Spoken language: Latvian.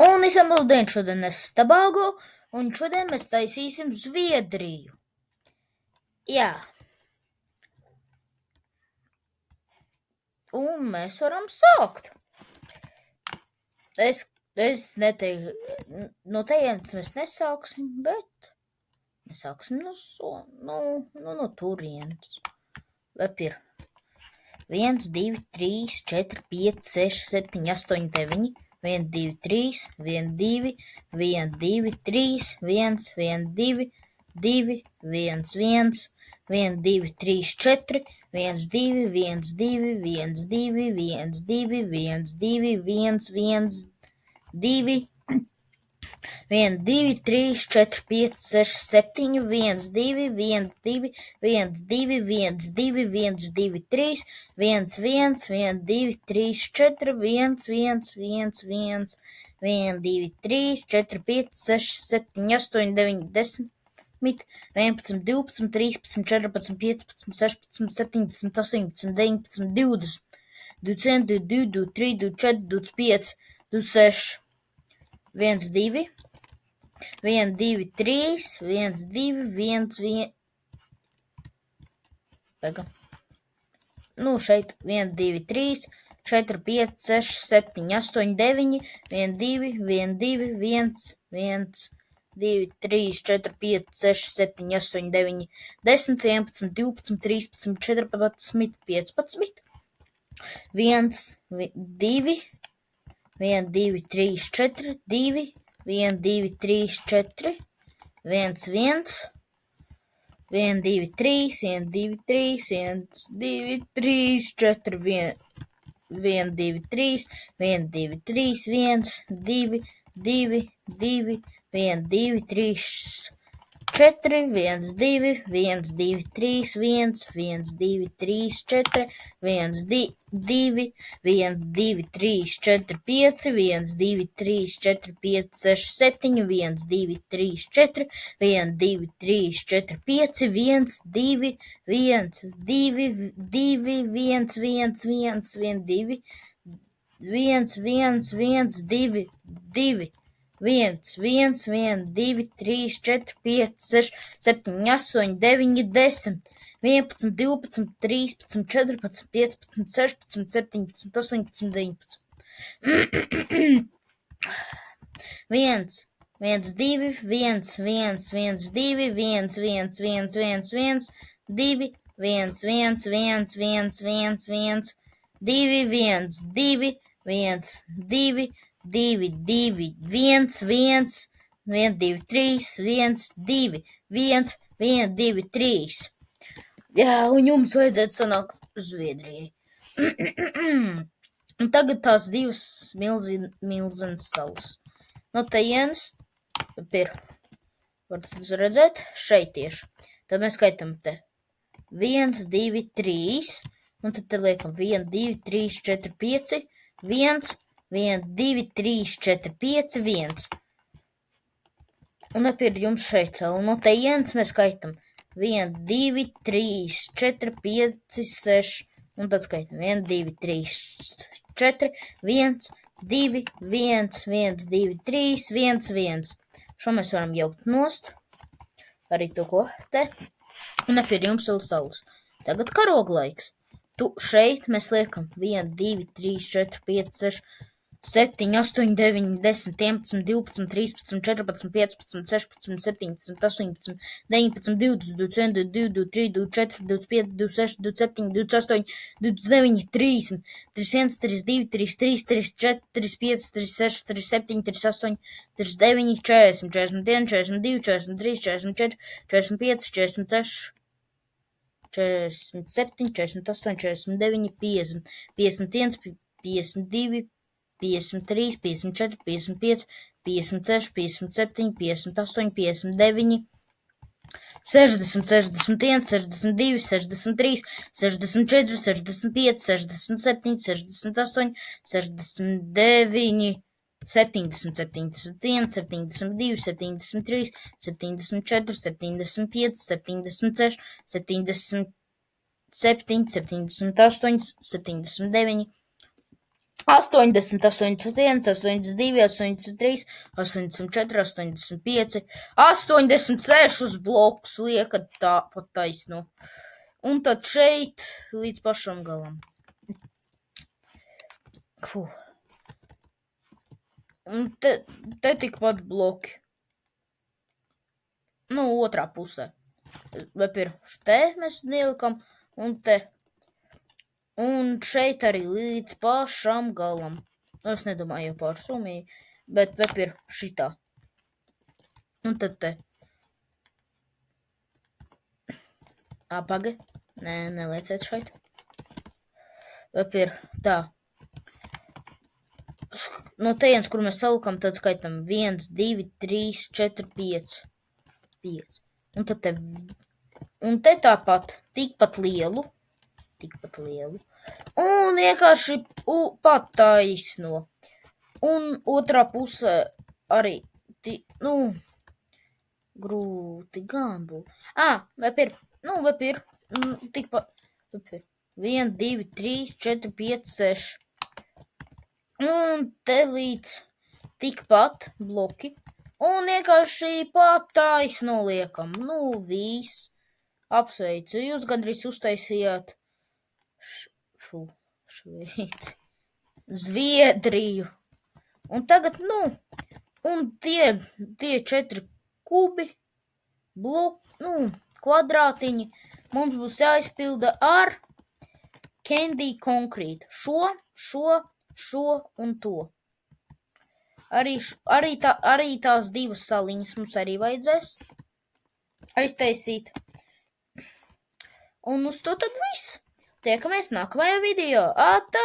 Un Isamaldien šodien es Tobago, un šodien mēs taisīsim Zviedriju. Jā. Un mēs varam sākt. Es neteiktu, no tejienes mēs nesāksim, bet mēs sāksim no turienes. Vai ir 1, 2, 3, 4, 5, 6, 7, 8, 9, 1, 2, 3, 1, 2, 1, 2, 3, 1, 1, 2, 2, 1, 1, 1, 2, 3, 4, 1, 2, 1, 2, 1, 2, 1, 2, 1, 2, 1, 1, 2, 1, 2, 3, 4, 5, 6, 7, 1, 2, 1, 2, 1, 2, 1, 2, 1, 2, 3, 1, 1, 1, 2, 3, 4, 1, 1, 1, 1, 1, 2, 3, 4, 5, 6, 7, 8, 9, 10, 11, 12, 13, 14, 15, 16, 17, 18, 19, 20, 21, 22, 23, 24, 25, 26, 1, 2, 1, 2, 3, 1, 2, 1, 1. Pega. Šeit 1, 2, 3, 4, 5, 6, 7, 8, 9, 1, 2, 1, 2, 1, 1, 2, 3, 4, 5, 6, 7, 8, 9, 10, 11, 12, 13, 14, 15. 1, 2, 1, 2, 3, 4, 2, 1, 2, 3, 4, 1, 1, 1, 2, 3, 1, 2, 3, 1, 2, 3, 4, 1, 1, 2, 3, 1, 2, 3, 1, 2, 2, 2, 1, 2, 3, 4, 1, 2, 1, 2, 3, 1, 1, 2, 3, 4, 1, 2, 1, 2, 3, 4, 5, 1, 2, 3, 4, 5, 6, 7, 1, 2, 3, 4, 1, 2, 3, 4, 5, 1, 2, 1, 2, 2, 1, 1, 1, 1, 2, 1, 1, 1, 2, 2. 1, 1, 1, 2, 3, 4, 5, 6, 7, 8, 9, 10, 11, 12, 13, 14, 15, 16, 17, 18, 19. 1, 1, 2, 1, 1, 1, 2, 1, 1, 1, 1, 1, 2, 1, 1, 1, 1, 1, 1, 2, 1, 2, 1, 2, 2, 2, 1, 1, 1, 2, 3, 1, 2, 1, 1, 2, 3. Jā, un jums vajadzētu sanākt Zviedrijai. Un tagad tās divas milzenas salas. No tejienes, varat redzēt, šeit tieši. Tad mēs skaitam te 1, 2, 3, un tad te liekam 1, 2, 3, 4, 5, 1, 1, 2, 3, 4, 5, 1. Un jums šeit celu. No tejienes mēs skaitam 1, 2, 3, 4, 5, 6, un tad skaitam 1, 2, 3, 4, 1, 2, 1, 1, 2, 3, 1, 1. Šo mēs varam jaukt nost. Arī to, ko te. Un jums vēl salas. Tagad karoglaiks. Šeit mēs liekam 1, 2, 3, 4, 5, 6, 7, 8, 9, 10, 11, 12, 13, 14, 15, 16, 17, 18, 19, 20, 21, 22, 23, 24, 25, 26, 27, 28, 29, 30, 31, 32, 33, 34, 35, 36, 37, 38, 39, 40, 41, 42, 43, 44, 45, 46, 47, 48, 49, 50, 51, 52, 53, 54, 55, 56, 57, 58, 59, 60, 61, 62, 63, 64, 65, 67, 68, 69, 70, 71, 72, 73, 74, 75, 76, 77, 78, 79, 80, 81, 82, 83, 84, 85, 86 blokus liekat tā pa taisno. Un tad šeit līdz pašam galam. Un te tikpat bloki. Nu, otrā pusē. Vai pirms te mēs nielikam, un te. Un šeit arī līdz pašam galam. Nu, es nedomāju jau pār Somiju, bet pie šitā. Un tad te. Apagi. Nē, nelieciet šeit. Vai pie tā. No tejienes, kur mēs salikam, tad skaitam 1, 2, 3, 4, 5. 5. Un tad te. Un te tāpat. Tikpat lielu. Un vienkārši pat taisno. Un otrā pusē arī, grūti gan būs. Vai tikpat. 1, 2, 3, 4, 5, 6. Un te līdz tikpat bloki. Un vienkārši pat taisno liekam. Viss. Apsveicu, jūs gandrīz uztaisījāt Zviedriju. Un tagad, un tie 4 kubi, kvadrātiņi mums būs jāizpilda ar Candy Concrete. Šo un to. Arī tās divas saliņas mums arī vajadzēs aiztaisīt. Un uz to tad viss. Tiekamies nākamajā video. Atā!